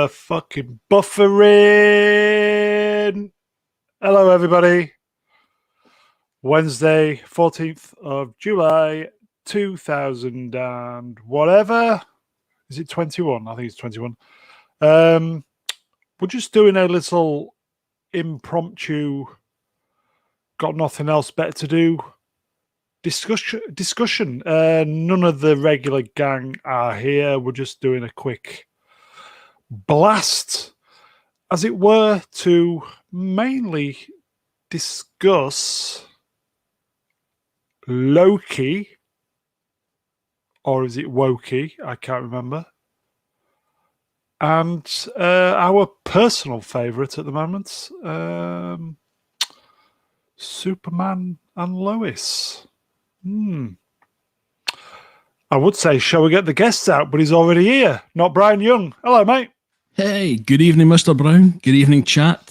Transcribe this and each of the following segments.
fucking buffering. Hello, everybody. Wednesday, 14th of July, 2000 and whatever. Is it 21? I think it's 21. We're just doing a little impromptu, got nothing else better to do discussion. None of the regular gang are here. We're just doing a quick blast, as it were, to mainly discuss Loki, or is it Woki? I can't remember. And our personal favourite at the moment, Superman and Lois. I would say, shall we get the guests out? But he's already here. Not Brian Young. Hello, mate. Hey, good evening, Mr. Brown. Good evening, chat.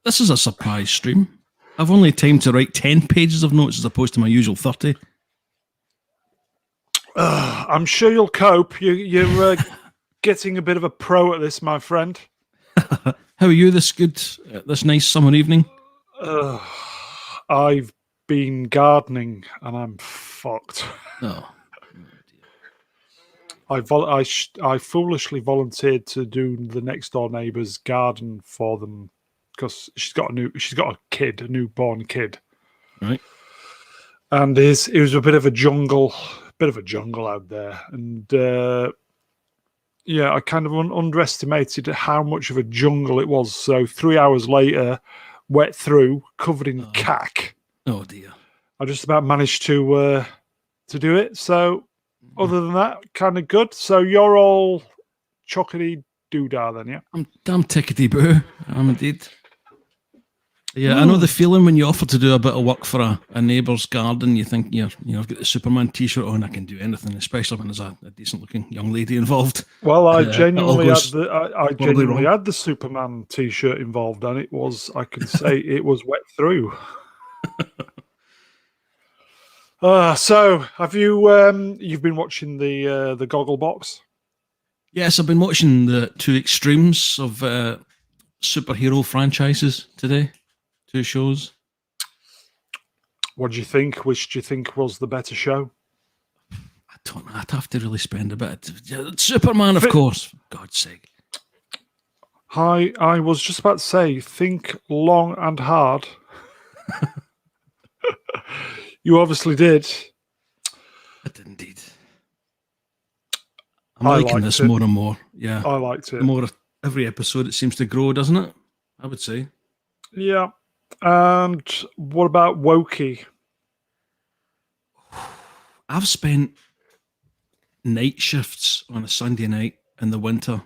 This is a surprise stream. I've only time to write 10 pages of notes as opposed to my usual 30. I'm sure you'll cope. You're getting a bit of a pro at this, my friend. How are you this nice summer evening? I've been gardening and I'm fucked. Oh. I foolishly volunteered to do the next door neighbour's garden for them because she's got a newborn kid, right? And it was a bit of a jungle out there, and I kind of underestimated how much of a jungle it was. So 3 hours later, wet through, covered in cack. Oh dear! I just about managed to do it. So. Other than that, kind of good. So you're all chocolatey doodah then, yeah? I'm damn tickety boo. I'm indeed. Yeah, I know the feeling when you offer to do a bit of work for a neighbour's garden. You think, I've got the Superman T-shirt on. I can do anything, especially when there's a decent-looking young lady involved. Well, I genuinely had the Superman T-shirt involved, and I can say it was wet through. So have you've been watching the Goggle Box? Yes, I've been watching the two extremes of superhero franchises today. Two shows. What do you think? Which do you think was the better show? I don't know. I'd have to really spend a bit. Superman, of course. For God's sake. I was just about to say, think long and hard. You obviously did. I did indeed. I'm liking this more and more. Yeah. I liked it. The more every episode it seems to grow, doesn't it? I would say. Yeah. And what about Woki? I've spent night shifts on a Sunday night in the winter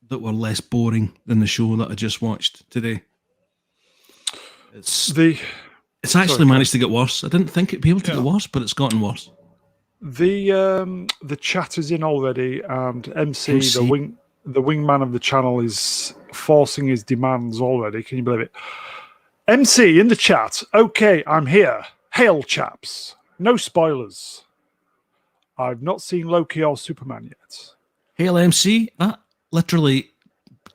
that were less boring than the show that I just watched today. It's actually managed to get worse. I didn't think it'd be able to get worse, but it's gotten worse. The chat is in already, and MC. the wingman of the channel, is forcing his demands already. Can you believe it? MC in the chat. Okay, I'm here. Hail, chaps. No spoilers. I've not seen Loki or Superman yet. Hail, MC. That literally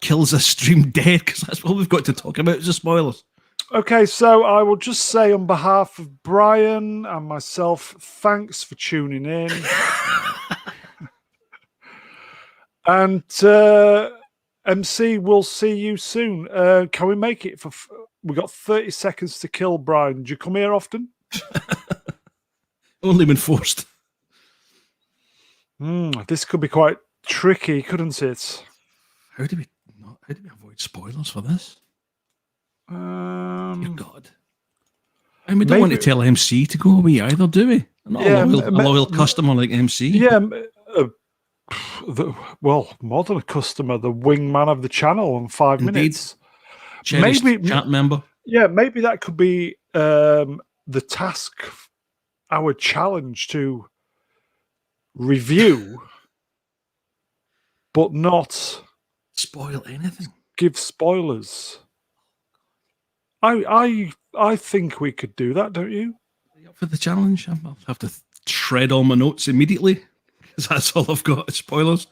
kills a stream dead, because that's what we've got to talk about is the spoilers. Okay, so I will just say on behalf of Brian and myself, thanks for tuning in. And MC, we'll see you soon. Can we make it we got 30 seconds to kill, Brian. Do you come here often? Only when forced. This could be quite tricky, couldn't it? How do we avoid spoilers for this? Dear God. And we don't want to tell MC to go away either, do we? I'm not a loyal customer like MC. Yeah, more than a customer, the wingman of the channel in 5 minutes. Maybe chat member. Yeah, maybe that could be the task, our challenge to review, but not spoil anything. Give spoilers. I think we could do that, don't you? Are you up for the challenge? I'll have to shred all my notes immediately, because that's all I've got, spoilers.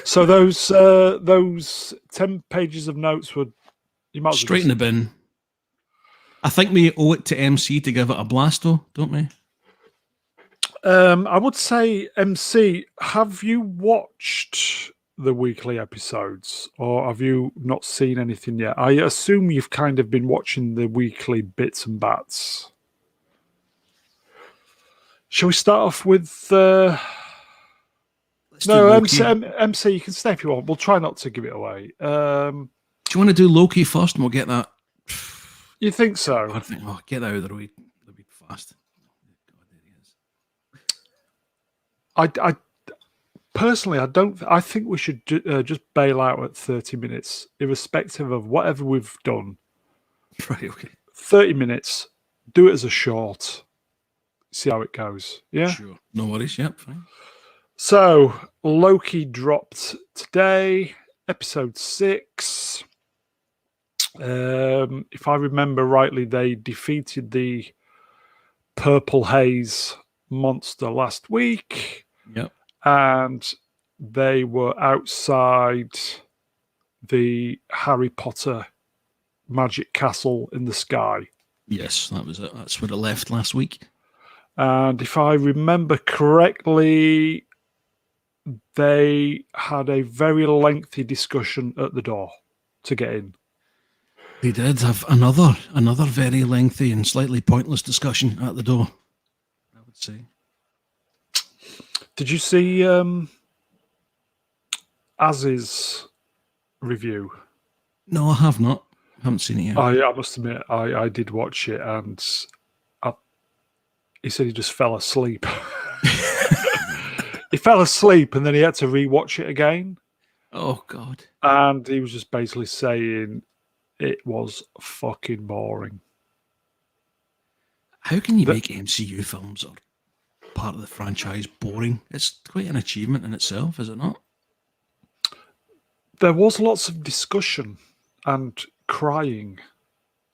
So those 10 pages of notes would you might as well Straight in the bin. I think we owe it to MC to give it a blast, though, don't we? I would say, MC, have you watched the weekly episodes or have you not seen anything yet? I assume you've kind of been watching the weekly bits and bats. Shall we start off with... Let's do no, Loki. MC, you can stay if you want. We'll try not to give it away. Do you want to do Loki first and we'll get that? You think so? I think, get that out of the way fast. God, there he is. I personally, I think we should just bail out at 30 minutes, irrespective of whatever we've done. Right, okay. 30 minutes, do it as a short, see how it goes. Yeah? Sure. No worries. Yep, fine. So, Loki dropped today, episode 6. If I remember rightly, they defeated the Purple Haze monster last week. Yep. And they were outside the Harry Potter magic castle in the sky. Yes, that was it. That's where it left last week. And if I remember correctly, they had a very lengthy discussion at the door to get in. They did have another very lengthy and slightly pointless discussion at the door, I would say. Did you see Az's review? No, I have not. I haven't seen it yet. I must admit, I did watch it, and he said he just fell asleep. He fell asleep, and then he had to rewatch it again. Oh, God. And he was just basically saying it was fucking boring. How can you make MCU films or part of the franchise boring? It's quite an achievement in itself, is it not? There was lots of discussion and crying,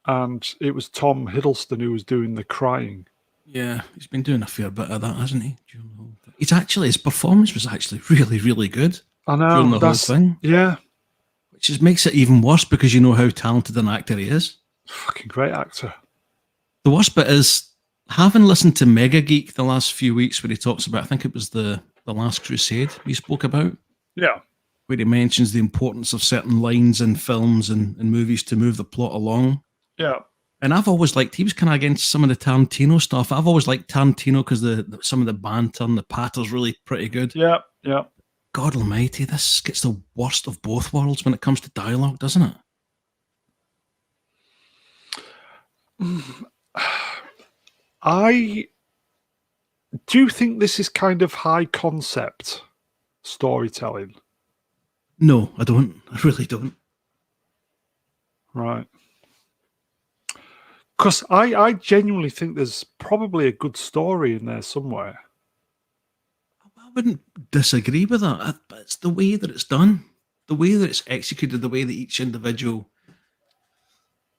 and it was Tom Hiddleston who was doing the crying. Yeah, he's been doing a fair bit of that, hasn't he? His performance was actually really, really good. I know. During the whole thing. Yeah. Which just makes it even worse because you know how talented an actor he is. Fucking great actor. The worst bit is, having listened to Mega Geek the last few weeks where he talks about, I think it was the Last Crusade we spoke about. Yeah. Where he mentions the importance of certain lines in films and movies to move the plot along. Yeah. And I've always liked, he was kind of against some of the Tarantino stuff. I've always liked Tarantino because some of the banter and the patter's really pretty good. Yeah, yeah. God almighty, this gets the worst of both worlds when it comes to dialogue, doesn't it? I do think this is kind of high concept storytelling. No, I don't. I really don't. Right. Because I genuinely think there's probably a good story in there somewhere. I wouldn't disagree with that, but it's the way that it's done, the way that it's executed, the way that each individual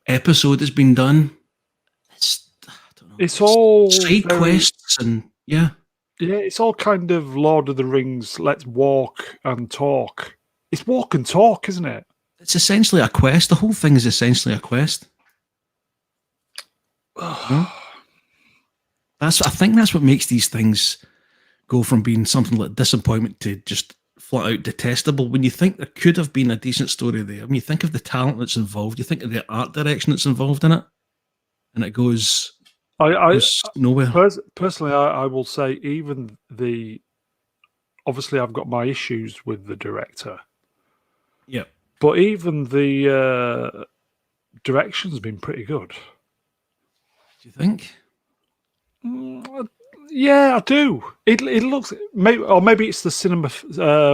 episode has been done. I don't know. It's all side quests and yeah, it's all kind of Lord of the Rings. Let's walk and talk. It's walk and talk, isn't it? It's essentially a quest. The whole thing is essentially a quest. No? I think that's what makes these things go from being something like disappointment to just flat out detestable. When you think there could have been a decent story there, when you think of the talent that's involved, you think of the art direction that's involved in it, and it goes nowhere. Personally, I will say even obviously I've got my issues with the director. Yeah. But even the direction's been pretty good. Do you think? Yeah, I do. It looks maybe it's the cinema.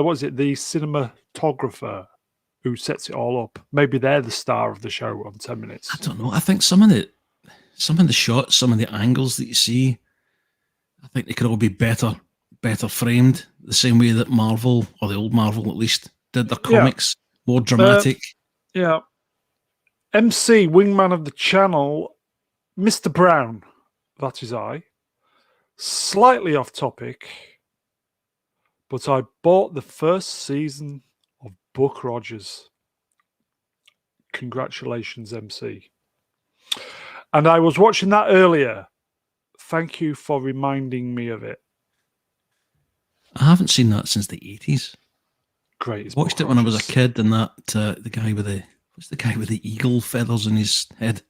What is it? The cinematographer who sets it all up. Maybe they're the star of the show on 10 Minutes. I don't know. I think some of the shots, some of the angles that you see, I think they could all be better framed. The same way that Marvel, or the old Marvel at least, did their comics more dramatic. Yeah. MC, wingman of the channel, Mr. Brown. That is I. Slightly off topic, but I bought the first season of Buck Rogers. Congratulations, MC. And I was watching that earlier. Thank you for reminding me of it. I haven't seen that since the 80s. Great. Watched it when I was a kid, and that the guy with the eagle feathers in his head.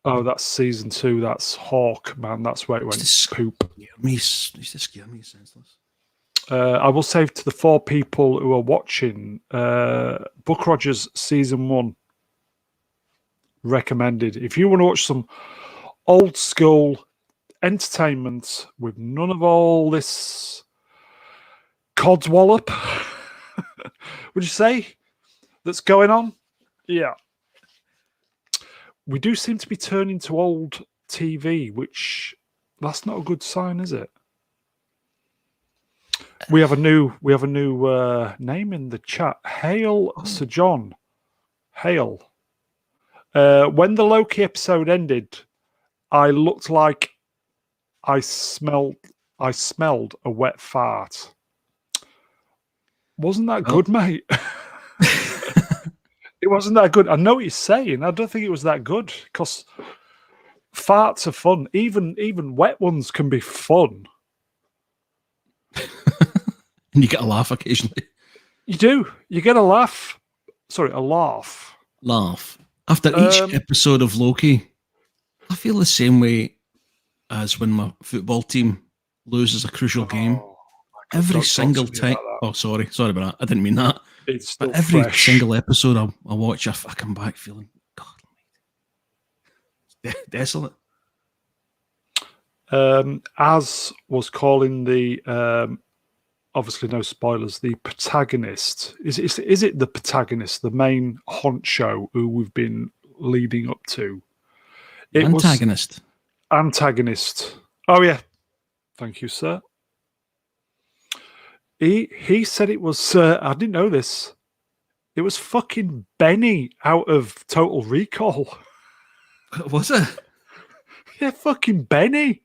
Oh, that's season 2. That's Hawk, man. That's where it went poop. Used to scare me senseless. I will say to the 4 people who are watching, Buck Rogers season 1 recommended. If you want to watch some old school entertainment with none of all this codswallop, would you say, that's going on? Yeah. We do seem to be turning to old TV, which that's not a good sign, is it? We have a new name in the chat. Hail Sir John. Hail. When the Loki episode ended, I looked like I smelled a wet fart. Wasn't that good, mate? It wasn't that good. I know what you're saying. I don't think it was that good because farts are fun. Even wet ones can be fun. And you get a laugh occasionally. You do. You get a laugh. Sorry, a laugh. Laugh. After each episode of Loki, I feel the same way as when my football team loses a crucial game. Every single time. Oh, sorry about that. I didn't mean that. It's still but every fresh. single episode I watch, I come back feeling, God almighty, desolate. As was calling the obviously no spoilers. The protagonist is it the protagonist, the main honcho who we've been leading up to? It Antagonist. Was antagonist. Oh yeah, thank you, sir. He said it was. I didn't know this. It was fucking Benny out of Total Recall. Was it? Yeah, fucking Benny.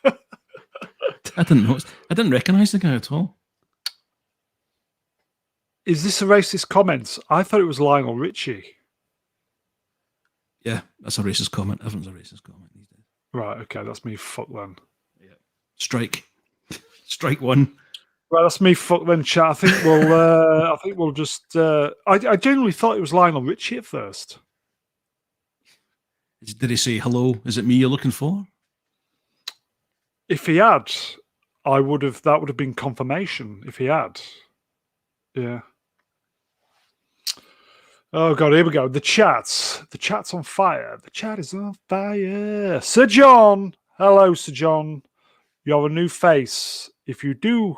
I didn't know. I didn't recognise the guy at all. Is this a racist comment? I thought it was Lionel Richie. Yeah, that's a racist comment. Everyone's a racist comment these days. Right, okay, that's me fuck then. Yeah. Strike 1. Right, that's me fuck then, chat. I think we'll just. I genuinely thought it was Lionel Richie at first. Did he say hello? Is it me you're looking for? If he had, that would have been confirmation. If he had, yeah. Oh god, here we go. The chat's on fire. The chat is on fire. Sir John, hello, Sir John. You're a new face. If you do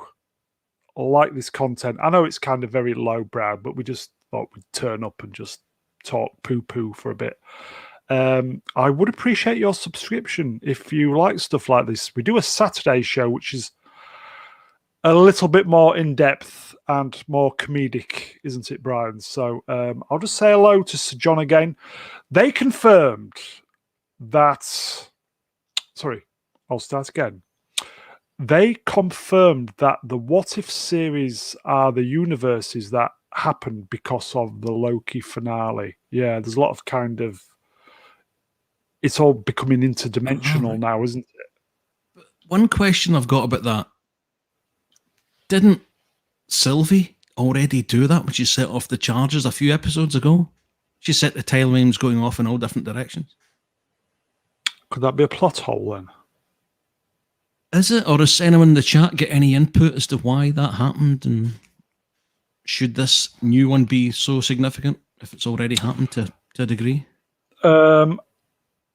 like this content, I know it's kind of very lowbrow, but we just thought we'd turn up and just talk poo-poo for a bit. I would appreciate your subscription if you like stuff like this. We do a Saturday show, which is a little bit more in-depth and more comedic, isn't it, Brian? So I'll just say hello to Sir John again. They confirmed that... Sorry, I'll start again. They confirmed that the What If series are the universes that happened because of the Loki finale. Yeah, there's a lot of kind of... It's all becoming interdimensional now, isn't it? One question I've got about that. Didn't Sylvie already do that when she set off the charges a few episodes ago? She set the timelines going off in all different directions. Could that be a plot hole then? Is it? Or does anyone in the chat get any input as to why that happened? And should this new one be so significant if it's already happened to a degree?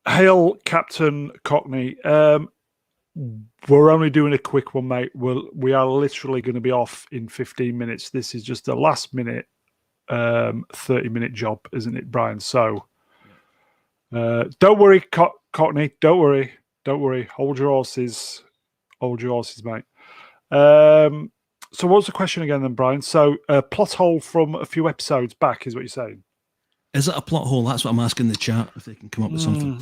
Hail, Captain Cockney. We're only doing a quick one, mate. We are literally going to be off in 15 minutes. This is just a last minute 30-minute job, isn't it, Brian? So don't worry, Cockney. Don't worry. Hold your horses. Mate. So what was the question again then, Brian? So plot hole from a few episodes back is what you're saying? Is it a plot hole? That's what I'm asking the chat, if they can come up with something.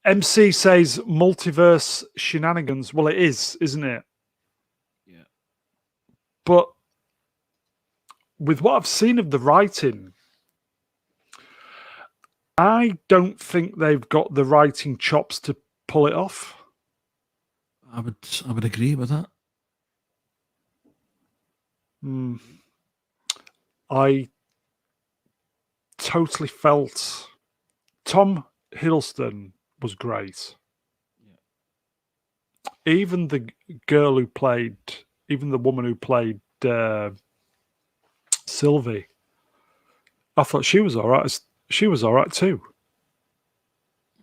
MC says multiverse shenanigans. Well, it is, isn't it? Yeah. But with what I've seen of the writing, I don't think they've got the writing chops to pull it off. I would agree with that. I totally felt Tom Hiddleston was great. Even the girl who played, even the woman who played Sylvie, I thought she was all right. She was all right too.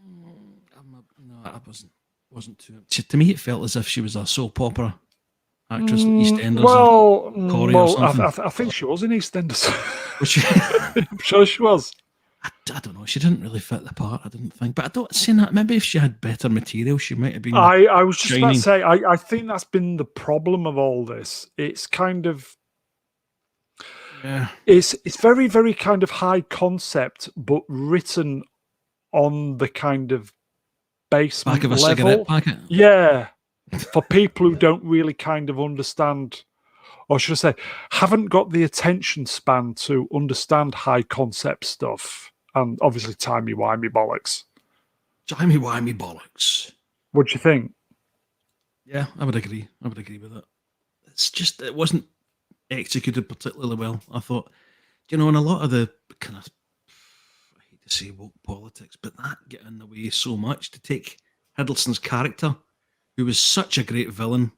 No, I wasn't too. To me, it felt as if she was a soap opera actress, EastEnders, or Corrie or something. I think she was in EastEnders. Was she? I'm sure she was. I don't know. She didn't really fit the part, I didn't think. But I don't see that. Maybe if she had better material, she might have been. I was just about to say, I think that's been the problem of all this. It's kind of. Yeah. It's very, very kind of high concept, but written on the kind of basement Back of a level. cigarette packet. Yeah. For people who don't really kind of understand, or should I say, haven't got the attention span to understand high concept stuff, and obviously timey-wimey bollocks. Timey-wimey bollocks. What do you think? Yeah, I would agree. I would agree with it. It's just, it wasn't executed particularly well. I thought, in a lot of the kind of, I hate to say woke politics, but that get in the way so much to take Hiddleston's character, who was such a great villain,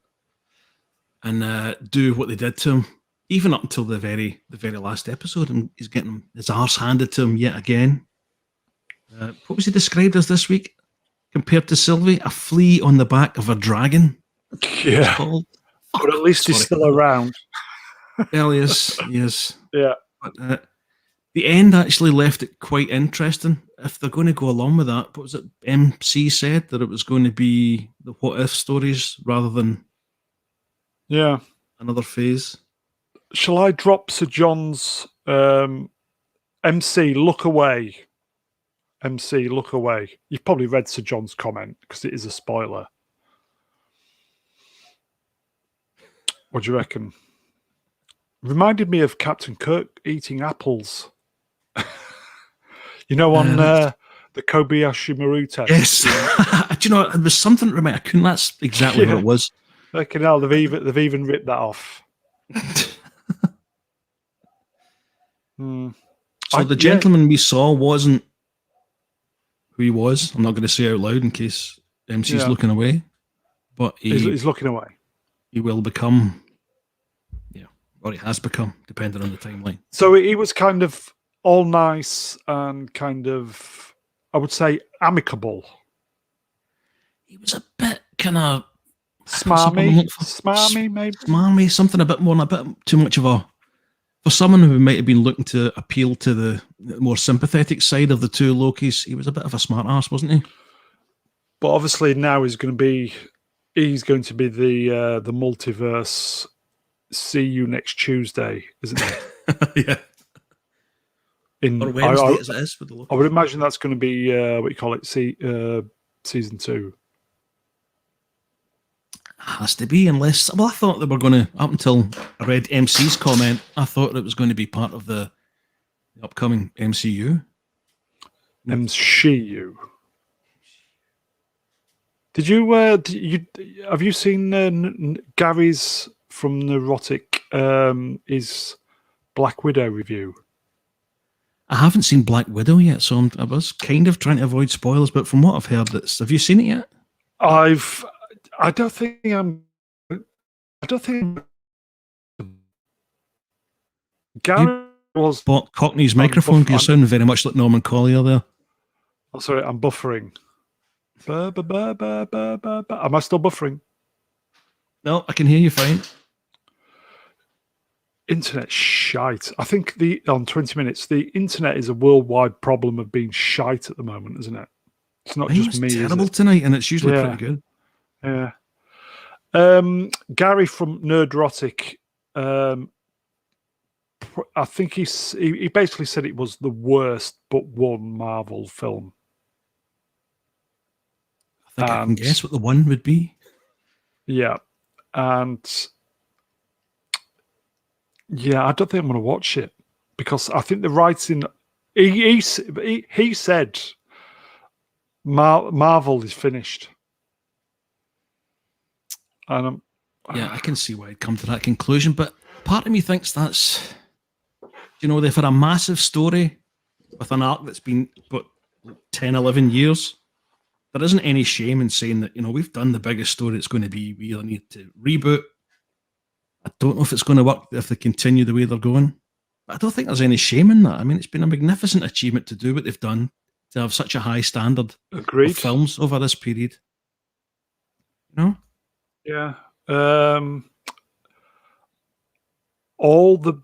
and do what they did to him, even up until the very last episode, and he's getting his arse handed to him yet again. What was he described as this week? Compared to Sylvie, a flea on the back of a dragon. Yeah. But at least he's still around. Well, yes. Yeah. But the end actually left it quite interesting. If they're going to go along with that, what was it? MC said that it was going to be the what if stories rather than another phase. Shall I drop Sir John's MC, look away? MC, look away. You've probably read Sir John's comment because it is a spoiler. What do you reckon? Reminded me of Captain Kirk eating apples. On the Kobayashi Maru test. Yes. Do you know, it was something to remind. I couldn't. That's exactly what it was. Fucking hell, they've even ripped that off. So the gentleman we saw wasn't who he was. I'm not going to say out loud in case MC's looking away. But he's looking away. He will become, or he has become, depending on the timeline. So he was kind of all nice and kind of, I would say, amicable. He was a bit kind of smarmy, maybe. Smarmy, something a bit too much of a. For someone who might have been looking to appeal to the more sympathetic side of the two Lokis, he was a bit of a smart ass, wasn't he? But obviously now he's going to be the multiverse. See you next Tuesday, isn't he? Yeah. Or Wednesday, as it is with the Lokis. I would imagine that's going to be what you call it, season 2. Has to be, unless. Well, I thought they were going to. Up until I read MC's comment, I thought it was going to be part of the upcoming MCU. MCU. Did you? Have you seen Gary's from Neurotic? His Black Widow review. I haven't seen Black Widow yet, so I was kind of trying to avoid spoilers. But from what I've heard, have you seen it yet? I don't think Gary was bought Cockney's microphone because you sound very much like Norman Collier there. Oh, sorry, I'm buffering. Am I still buffering? No, I can hear you fine. Internet shite. I think on 20 minutes, the internet is a worldwide problem of being shite at the moment, isn't it? It's not just me. Terrible tonight, and it's usually pretty good. Yeah. Gary from Nerdrotic, I think he basically said it was the worst but one Marvel film. I think I can guess what the one would be. Yeah. And Yeah, I don't think I'm going to watch it because I think the writing. He said Marvel is finished, and Yeah, I can see why I'd come to that conclusion, but part of me thinks that's, they've had a massive story with an arc that's been, 10, 11 years. There isn't any shame in saying that, we've done the biggest story it's going to be. We either need to reboot. I don't know if it's going to work if they continue the way they're going. But I don't think there's any shame in that. I mean, it's been a magnificent achievement to do what they've done, to have such a high standard agreed. of films over this period. Yeah. All the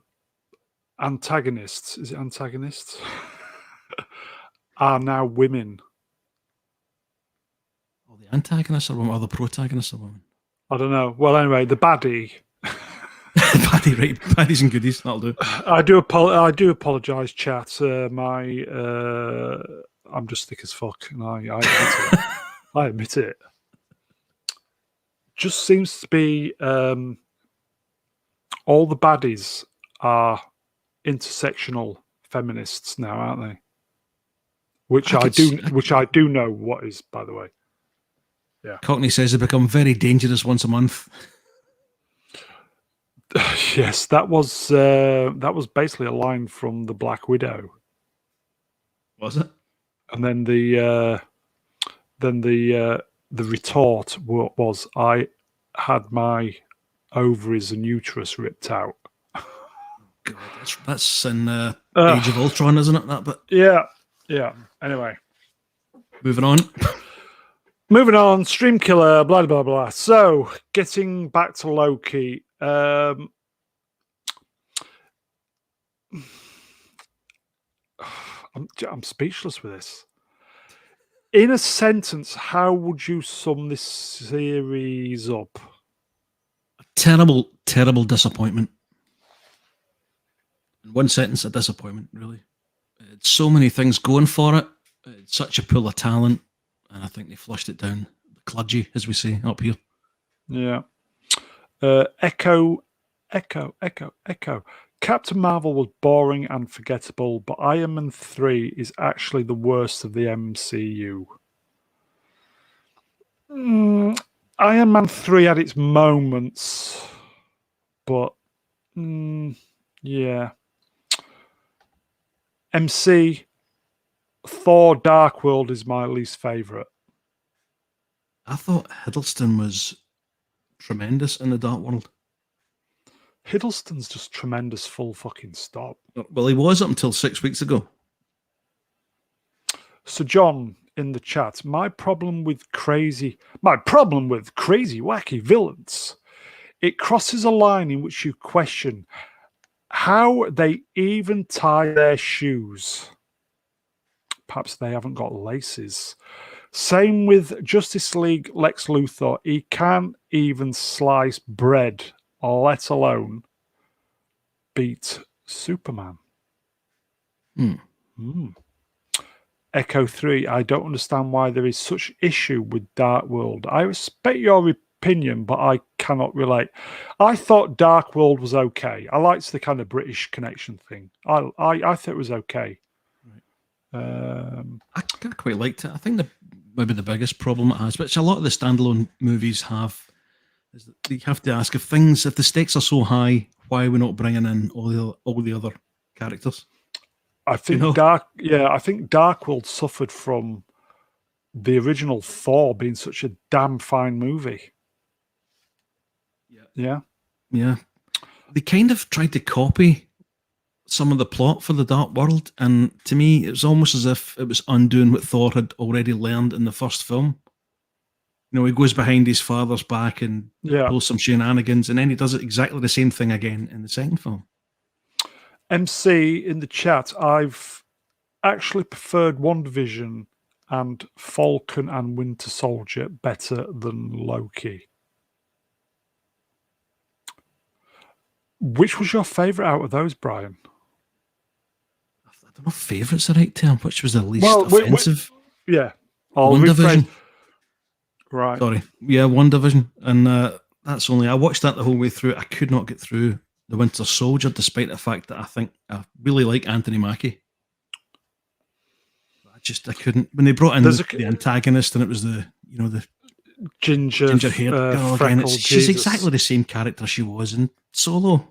antagonists, is it antagonists, are now women. All the antagonists are women, or the protagonists are women? I don't know. Well, anyway, the baddie. Baddie, right? Baddies and goodies, that'll do. I do apologise, chat. I'm just thick as fuck, and I admit it. I admit it. Just seems to be all the baddies are intersectional feminists now, aren't they? Which I do know what is, by the way. Yeah. Cockney says they become very dangerous once a month. Yes, that was basically a line from the Black Widow. Was it? And then the retort was, I had my ovaries and uterus ripped out. God, that's in Age of Ultron, isn't it? That bit. Yeah. Anyway, moving on. Stream Killer, blah blah blah. So, getting back to Loki. I'm speechless with this. In a sentence, how would you sum this series up? Terrible, terrible disappointment. In one sentence, a disappointment, really. It's so many things going for it. It's such a pool of talent, and I think they flushed it down the clergy, as we say up here. Yeah. Echo. Captain Marvel was boring and forgettable, but Iron Man 3 is actually the worst of the MCU. Iron Man 3 had its moments, but yeah. MC, Thor Dark World is my least favourite. I thought Hiddleston was tremendous in the Dark World. Hiddleston's just tremendous full fucking stop. Well, he was up until 6 weeks ago. So John in the chat, my problem with crazy wacky villains, it crosses a line in which you question how they even tie their shoes. Perhaps they haven't got laces. Same with Justice League Lex Luthor. He can't even slice bread, let alone beat Superman. Echo 3, I don't understand why there is such issue with Dark World. I respect your opinion, but I cannot relate. I thought Dark World was okay. I liked the kind of British connection thing. I thought it was okay. I quite liked it. I think maybe the biggest problem it has, which a lot of the standalone movies have, is that you have to ask if the stakes are so high, why are we not bringing in all the other characters? I think Dark World suffered from the original Thor being such a damn fine movie. Yeah. They kind of tried to copy some of the plot for the Dark World, and to me, it was almost as if it was undoing what Thor had already learned in the first film. He goes behind his father's back and pulls some shenanigans, and then he does exactly the same thing again in the second film. MC in the chat, I've actually preferred WandaVision and Falcon and Winter Soldier better than Loki. Which was your favourite out of those, Brian? I don't know if favourite's the right term. Which was the least offensive? WandaVision. Right. Sorry. Yeah, WandaVision. And that's only... I watched that the whole way through. I could not get through the Winter Soldier, despite the fact that I really like Anthony Mackie. I couldn't. When they brought in the antagonist, and it was the ginger-haired girl again. She's exactly the same character she was in Solo.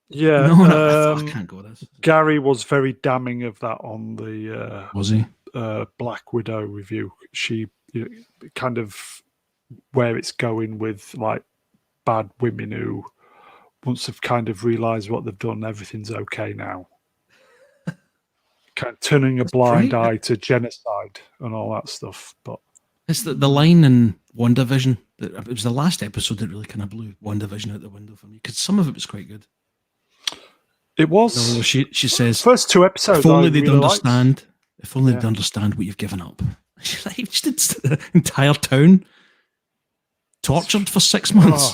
Yeah, I can't go with this. Gary was very damning of that on the was he? Black Widow review. She kind of where it's going with like bad women who, once they've kind of realised what they've done, everything's okay now. Kind of turning a blind eye to genocide and all that stuff. But it's the line in WandaVision. It was the last episode that really kind of blew WandaVision out the window for me, because some of it was quite good. It was. No, she says, first 2 episodes. If only they'd understand. If only they'd understand what you've given up. She's like, just the entire town tortured for 6 months.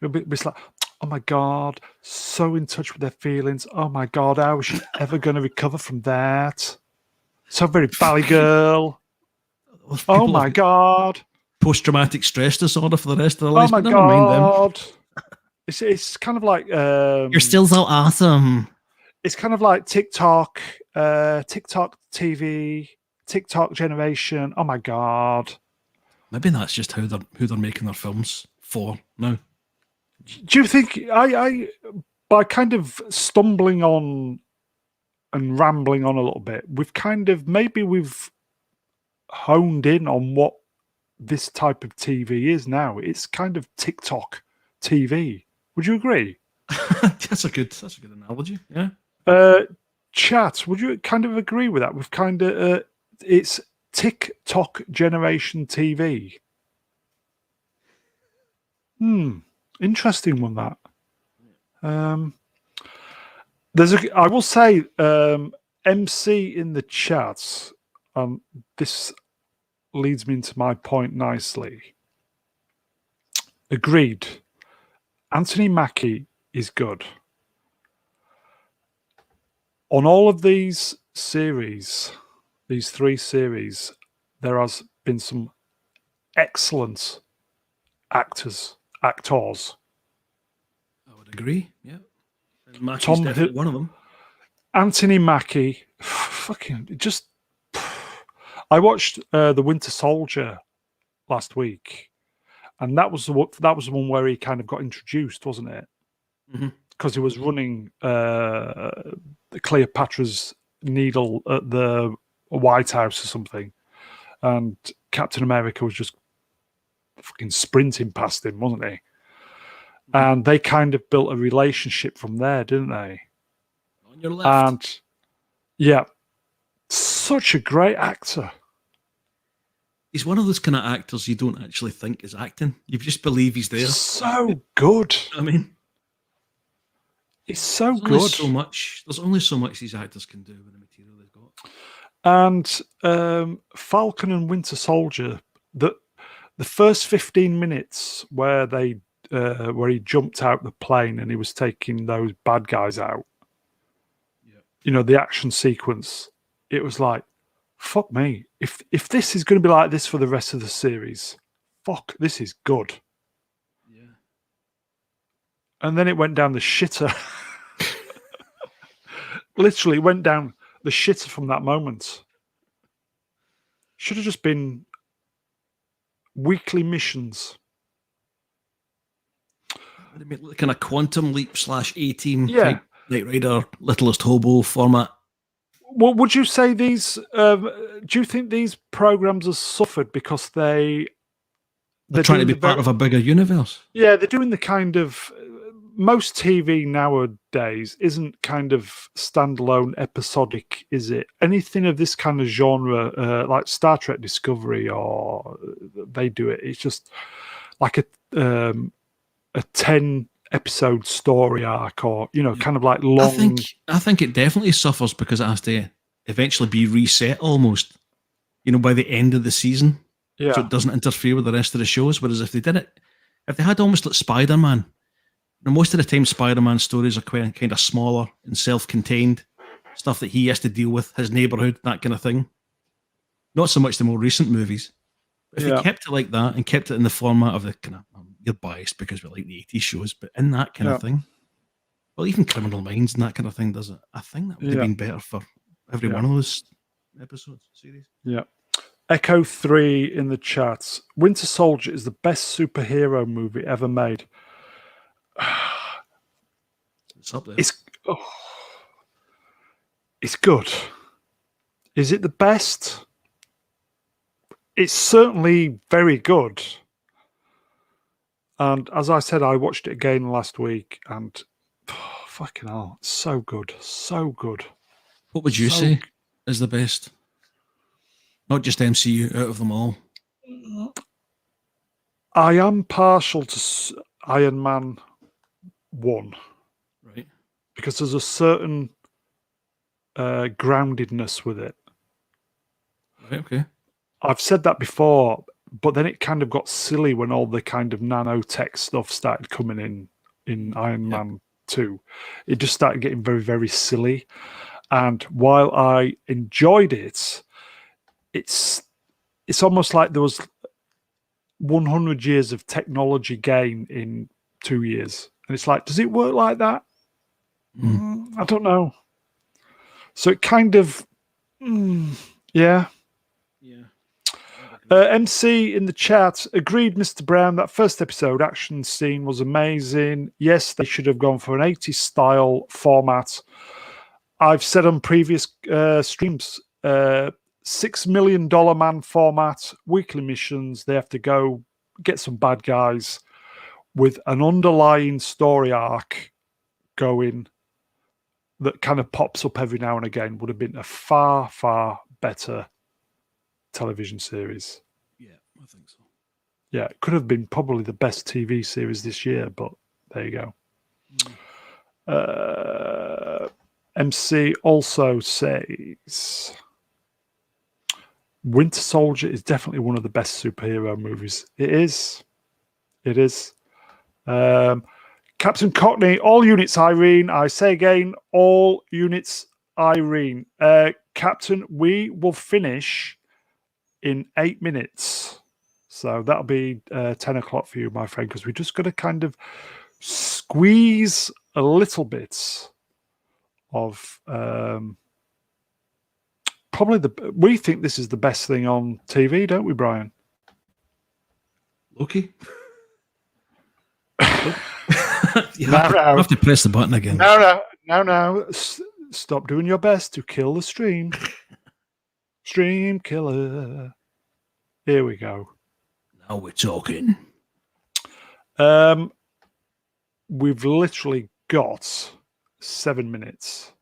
It's like, oh my God, so in touch with their feelings. Oh my God, how is she ever going to recover from that? So very Valley Girl. Oh my God. Post-traumatic stress disorder for the rest of their lives. Oh my God. It's kind of like... you're still so awesome. It's kind of like TikTok TV, TikTok generation. Oh my God. Maybe that's just who they're making their films for now. Do you think I by kind of stumbling on and rambling on a little bit, we've honed in on what this type of TV is now? It's kind of TikTok TV. Would you agree? That's a good analogy. Yeah. Chat, would you kind of agree with that? We've kind of it's TikTok generation TV. Interesting one, that. I will say, MC in the chats, this leads me into my point nicely. Agreed. Anthony Mackie is good. On all of these series, these 3 series, there has been some excellent actors. I would agree. Yeah, Mackie's definitely one of them. Anthony Mackie, fucking just. I watched The Winter Soldier last week, and that was the one where he kind of got introduced, wasn't it? Because he was running Cleopatra's Needle at the White House or something, and Captain America was just fucking sprinting past him, wasn't he? And they kind of built a relationship from there, didn't they? On your left. And yeah, such a great actor. He's one of those kind of actors you don't actually think is acting. You just believe he's there. So good. I mean, it's so there's good. There's only so much these actors can do with the material they've got. And Falcon and Winter Soldier, the first 15 minutes where he jumped out the plane and he was taking those bad guys out. Yeah. The action sequence. It was like, fuck me. If this is going to be like this for the rest of the series, fuck, this is good. Yeah. And then it went down the shitter. Literally went down the shitter from that moment. Should have just been weekly missions. Kind of Quantum Leap / A-Team type Knight Rider, Littlest Hobo format. Well, would you say these? Do you think these programs have suffered because they're trying to be part of a bigger universe? Yeah, they're doing the kind of most TV nowadays isn't kind of standalone episodic, is it? Anything of this kind of genre, like Star Trek Discovery, or they do it. It's just like a 10-episode story arc, or kind of like long. I think it definitely suffers because it has to eventually be reset almost, by the end of the season. Yeah. So it doesn't interfere with the rest of the shows. Whereas if they had almost like Spider-Man, most of the time Spider-Man stories are quite kind of smaller and self-contained, stuff that he has to deal with, his neighborhood, that kind of thing. Not so much the more recent movies. If they kept it like that and kept it in the format of the kind of you're biased because we like the 80s shows, but in that kind of thing, well, even Criminal Minds and that kind of thing does it. I think that would have been better for every one of those episodes, series. Yeah. Echo 3 in the chat. Winter Soldier is the best superhero movie ever made. It's up there. It's good. Is it the best? It's certainly very good. And as I said, I watched it again last week, and fucking hell, it's so good. So good. What would you say is the best? Not just MCU, out of them all. I am partial to Iron Man 1. Right. Because there's a certain groundedness with it. Right, okay. I've said that before, but then it kind of got silly when all the kind of nanotech stuff started coming in Iron Man 2. It just started getting very, very silly. And while I enjoyed it, it's almost like there was 100 years of technology gain in 2 years. And it's like, does it work like that? I don't know. So it kind of, yeah. MC in the chat agreed, Mr. Brown, that first episode action scene was amazing. Yes, they should have gone for an 80s style format. I've said on previous streams, $6 million man format, weekly missions. They have to go get some bad guys with an underlying story arc going that kind of pops up every now and again. Would have been a far, far better television series. Yeah, I think so. Yeah, it could have been probably the best TV series this year, but there you go. MC also says Winter Soldier is definitely one of the best superhero movies. It is. It is. Captain Cockney, all units Irene. I say again, all units Irene. Captain, we will finish in 8 minutes. So that'll be 10 o'clock for you, my friend, because we're just going to kind of squeeze a little bit of probably we think this is the best thing on TV, don't we, Brian? Loki? You have to press the button again. No. Stop doing your best to kill the stream. Stream killer. Here we go. Now we're talking. We've literally got 7 minutes.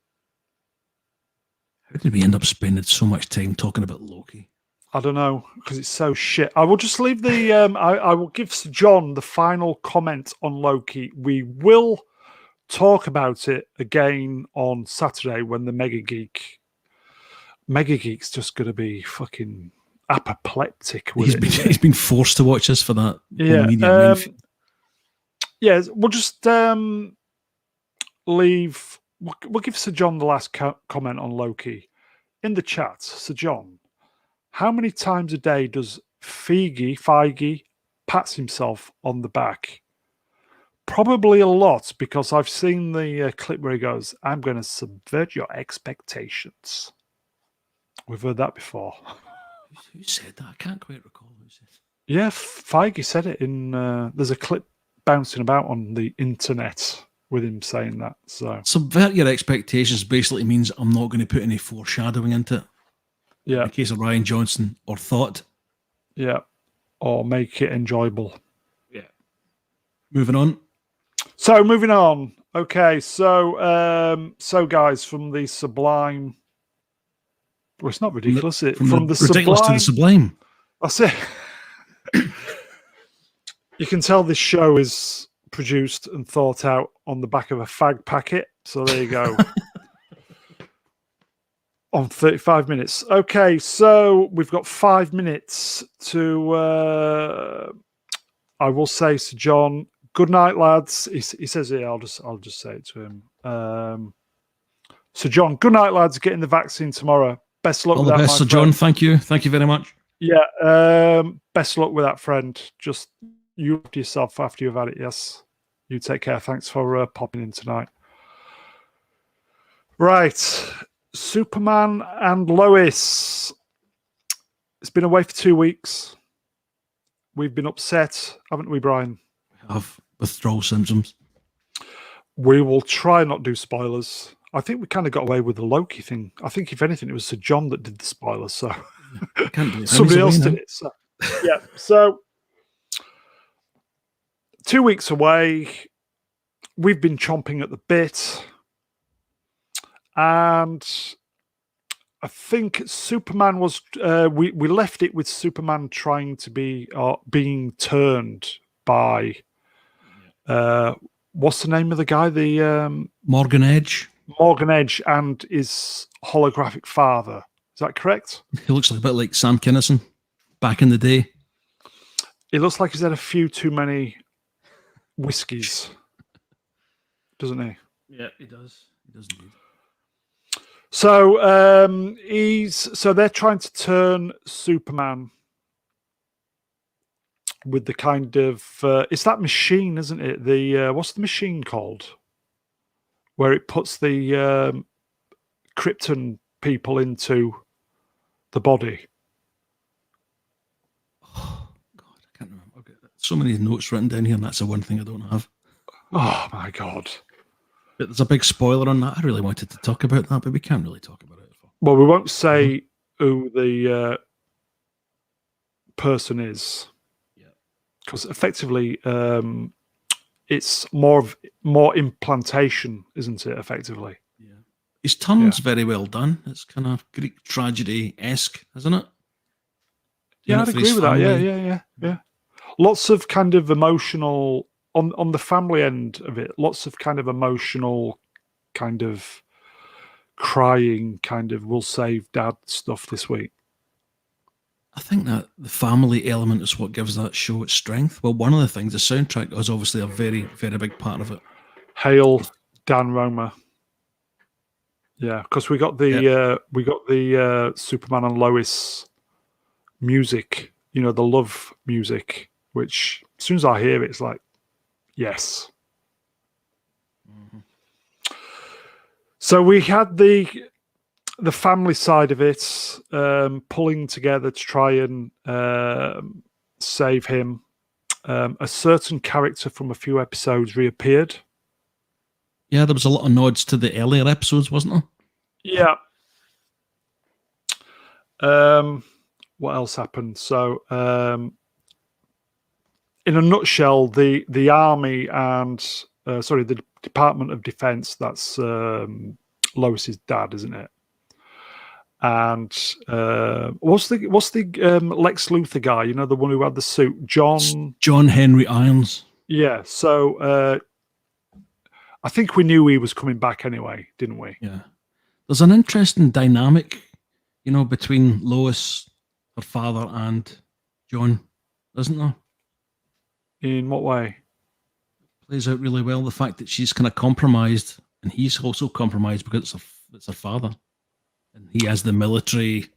How did we end up spending so much time talking about Loki? I don't know, because it's so shit. I will just leave the... I will give Sir John the final comment on Loki. We will talk about it again on Saturday when the Mega Geek's just going to be fucking apoplectic with it. He's been forced to watch us for that. Yeah, we'll just leave... We'll give Sir John the last comment on Loki. In the chat, Sir John, how many times a day does Feige pats himself on the back? Probably a lot, because I've seen the clip where he goes, I'm going to subvert your expectations. We've heard that before. Who said that? I can't quite recall who said it. Yeah, Feige said it in... there's a clip bouncing about on the internet with him saying that. So subvert your expectations basically means I'm not going to put any foreshadowing into it. Yeah. In the case of Rian Johnson, or thought. Yeah. Or make it enjoyable. Yeah. Moving on. So moving on. Okay, so guys, from the sublime. Well, it's not ridiculous, is it? From the ridiculous sublime to the sublime. That's it. You can tell this show is produced and thought out on the back of a fag packet. So there you go. On 35 minutes. Okay, so we've got 5 minutes to... I will say, Sir John, good night, lads. He says here, I'll just say it to him. Sir John, good night, lads. Getting the vaccine tomorrow. Best luck all with the that, best, Sir John. Thank you very much. Yeah, best luck with that, friend. Just You look after yourself after you've had it, yes. You take care. Thanks for popping in tonight. Right. Superman and Lois. It's been away for 2 weeks. We've been upset, haven't we, Brian? We have withdrawal symptoms. We will try not do spoilers. I think we kind of got away with the Loki thing. I think, if anything, it was Sir John that did the spoilers. So somebody else did it. So, yeah. So 2 weeks away. We've been chomping at the bit. And I think Superman was. We left it with Superman trying to be being turned by. What's the name of the guy? The Morgan Edge. Morgan Edge and his holographic father. Is that correct? He looks like a bit like Sam Kinison back in the day. It looks like he's had a few too many whiskies, doesn't he? Yeah, he does. He does indeed. So they're trying to turn Superman with the kind of it's that machine, isn't it? The what's the machine called? Where it puts the Krypton people into the body. Oh God, I can't remember. I've got so many notes written down here, and that's the one thing I don't have. Oh my God! But there's a big spoiler on that. I really wanted to talk about that, but we can't really talk about it. Well, we won't say who the person is, because effectively it's more implantation, isn't it? Effectively, yeah. His tongue's very well done. It's kind of Greek tragedy-esque, isn't it? Yeah, I'd agree with that. Yeah. Lots of kind of emotional on the family end of it. Lots of kind of emotional, kind of crying, kind of "we'll save Dad" stuff this week. I think that the family element is what gives that show its strength. Well, one of the things, the soundtrack is obviously a very, very big part of it. Hail Dan Roma. Yeah, because we got the Superman and Lois music, the love music, which as soon as I hear it, it's like, yes. Mm-hmm. So we had the family side of it, pulling together to try and save him. A certain character from a few episodes reappeared. Yeah, there was a lot of nods to the earlier episodes, wasn't there? Yeah. What else happened? So, in a nutshell, the army and the Department of Defense, that's Lois's dad, isn't it? And what's the Lex Luthor guy? The one who had the suit, John Henry Irons. Yeah. So I think we knew he was coming back anyway, didn't we? Yeah. There's an interesting dynamic, between Lois, her father, and John, isn't there? In what way? Plays out really well. The fact that she's kind of compromised, and he's also compromised because it's her father, and he has the military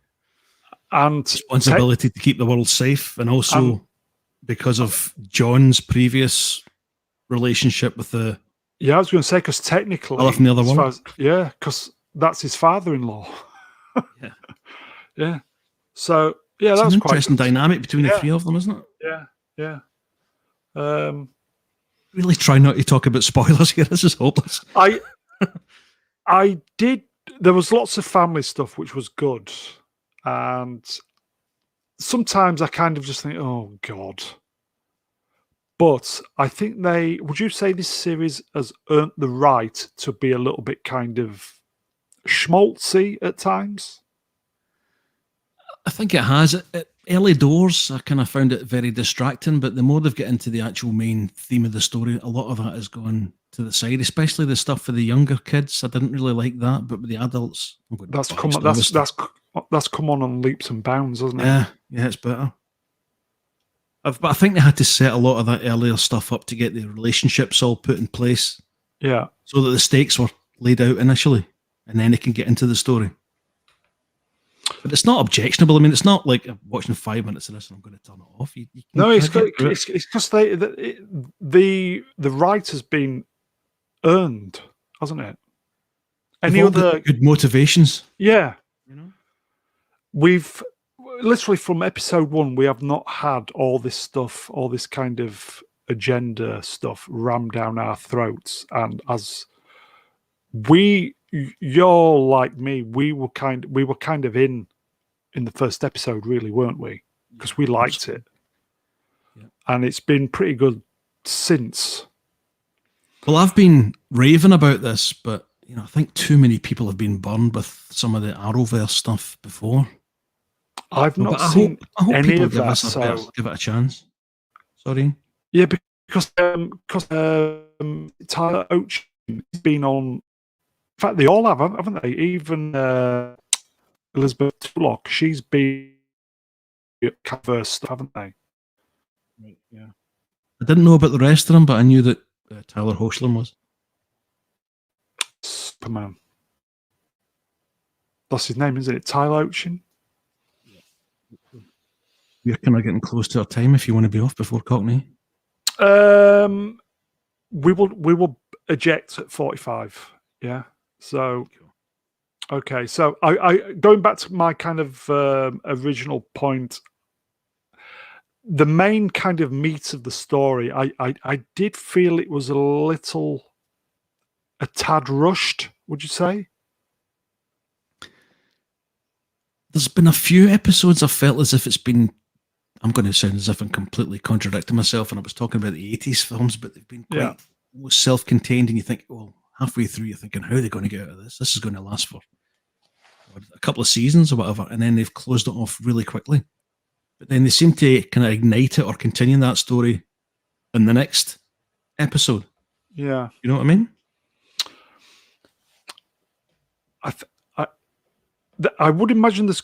and responsibility to keep the world safe, and also because of John's previous relationship with the. Yeah, I was going to say, because technically, from the other one. Because that's his father-in-law. Yeah. Yeah. So yeah, it's that's an quite interesting dynamic between the three of them, isn't it? Yeah. Really try not to talk about spoilers here. This is hopeless. I did. There was lots of family stuff which was good, and sometimes I kind of just think, oh God. But I think would you say this series has earned the right to be a little bit kind of schmaltzy at times? I think it has. Early doors, I kind of found it very distracting, but the more they've got into the actual main theme of the story, a lot of that has gone to the side, especially the stuff for the younger kids. I didn't really like that, but with the adults, that's come on leaps and bounds, hasn't it? Yeah, it's better. But I think they had to set a lot of that earlier stuff up to get the relationships all put in place. Yeah. So that the stakes were laid out initially, and then they can get into the story. But it's not objectionable. I mean, it's not like I'm watching 5 minutes of this and I'm going to turn it off. You can No, it's get through it. it's because the writer's been earned, hasn't it? Any They've all got other good motivations? Yeah, You know? we've literally from episode 1, we have not had all this stuff, all this kind of agenda stuff rammed down our throats. And as you're like me, we were kind of in the first episode, really, weren't we? Because we liked it, and it's been pretty good since. Well, I've been raving about this, but I think too many people have been burned with some of the Arrowverse stuff before. I've not I seen hope any people of give that. give it a chance. Sorry. Yeah, because Tyler Oates has been on. In fact, they all have, haven't they? Even Elizabeth Tulloch, she's been first, haven't they? Right, yeah. I didn't know about the rest of them, but I knew that Tyler Hoechlin was. Superman. That's his name, isn't it? Tyler Oates? We're kind of getting close to our time if you want to be off before Cockney. We will eject at 45. Yeah. So okay. So I going back to my kind of original point, the main kind of meat of the story, I did feel it was a tad rushed, would you say? There's been a few episodes I felt as if it's been, I'm going to sound as if I'm completely contradicting myself, and I was talking about the 80s films, but they've been quite self-contained, and you think, well, halfway through you're thinking, how are they going to get out of this? This is going to last for a couple of seasons or whatever, and then they've closed it off really quickly. But then they seem to kind of ignite it or continue that story in the next episode. Yeah. You know what I mean? I would imagine this.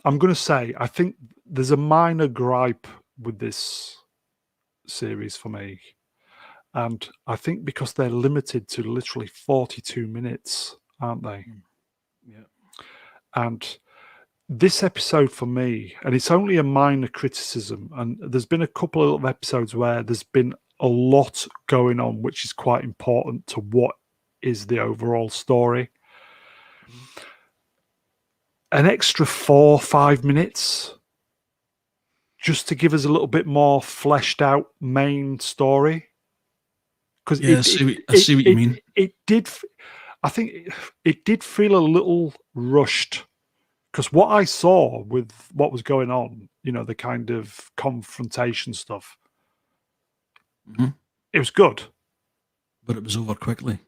I'm going to say, I think there's a minor gripe with this series for me. And I think because they're limited to literally 42 minutes, aren't they? Yeah. And this episode for me, and it's only a minor criticism, and there's been a couple of episodes where there's been a lot going on, which is quite important to what is the overall story. An extra 4 or 5 minutes just to give us a little bit more fleshed out main story. Because I see what you mean. It did. I think it did feel a little rushed, because what I saw with what was going on, the kind of confrontation stuff, it was good, but it was over quickly.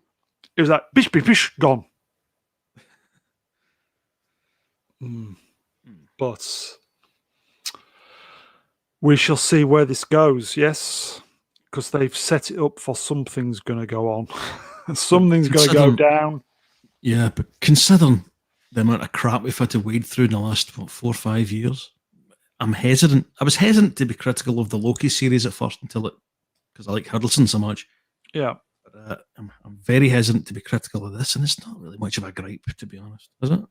It was like bish bish bish gone. But we shall see where this goes. Yes, because they've set it up for something's going to go on. Something's going to go down. Yeah, but considering the amount of crap we've had to wade through in the last 4 or 5 years, I'm hesitant. I was hesitant to be critical of the Loki series at first because I like Hiddleston so much. Yeah. But I'm very hesitant to be critical of this, and it's not really much of a gripe, to be honest, is it?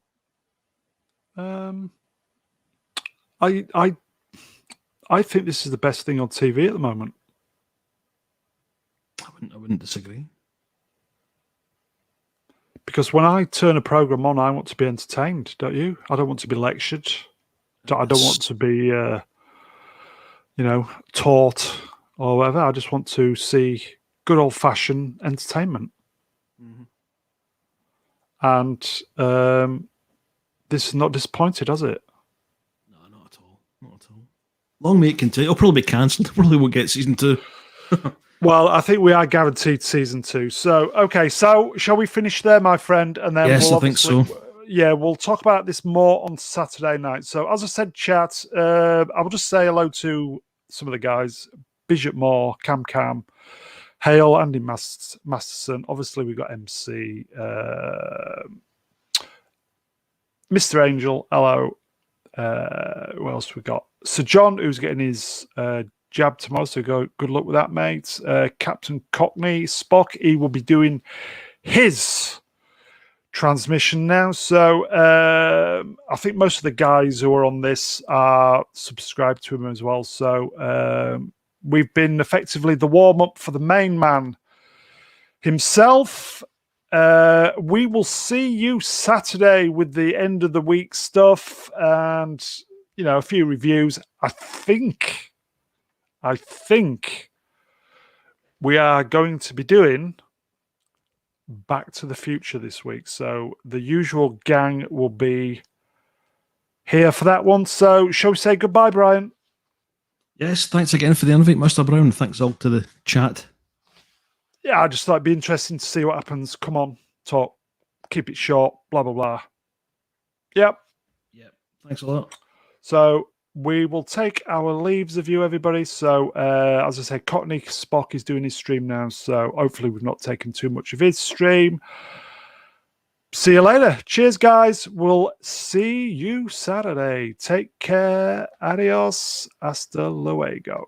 I think this is the best thing on TV at the moment. I wouldn't disagree. Because when I turn a program on, I want to be entertained, don't you? I don't want to be lectured. I don't want to be, taught or whatever. I just want to see good old-fashioned entertainment. And this is not disappointed, has it? No, not at all. Not at all. Long may it continue. It'll probably be cancelled. Probably won't get season 2. Well, I think we are guaranteed season 2. So, okay. So, shall we finish there, my friend? And then yes, I think so. Yeah, we'll talk about this more on Saturday night. So, as I said, chat, I will just say hello to some of the guys: Bishop Moore, Cam, Hale, Andy Masterson. Obviously, we've got MC, Mr. Angel. Hello. Who else we got? Sir John, who's getting his jab tomorrow, so good luck with that, mate. Captain Cockney, Spock, he will be doing his transmission now. So I think most of the guys who are on this are subscribed to him as well. So we've been effectively the warm-up for the main man himself. We will see you Saturday with the end of the week stuff and, you know, a few reviews. I think we are going to be doing Back to the Future this week. So the usual gang will be here for that one. So shall we say goodbye, Brian? Yes, thanks again for the invite, Mr. Brown. Thanks all to the chat. Yeah, I just thought it'd be interesting to see what happens. Come on, talk. Keep it short, blah, blah, blah. Yep. Thanks a lot. So we will take our leaves of you, everybody. So as I say, Cockney Spock is doing his stream now. So hopefully we've not taken too much of his stream. See you later. Cheers, guys. We'll see you Saturday. Take care. Adios. Hasta luego.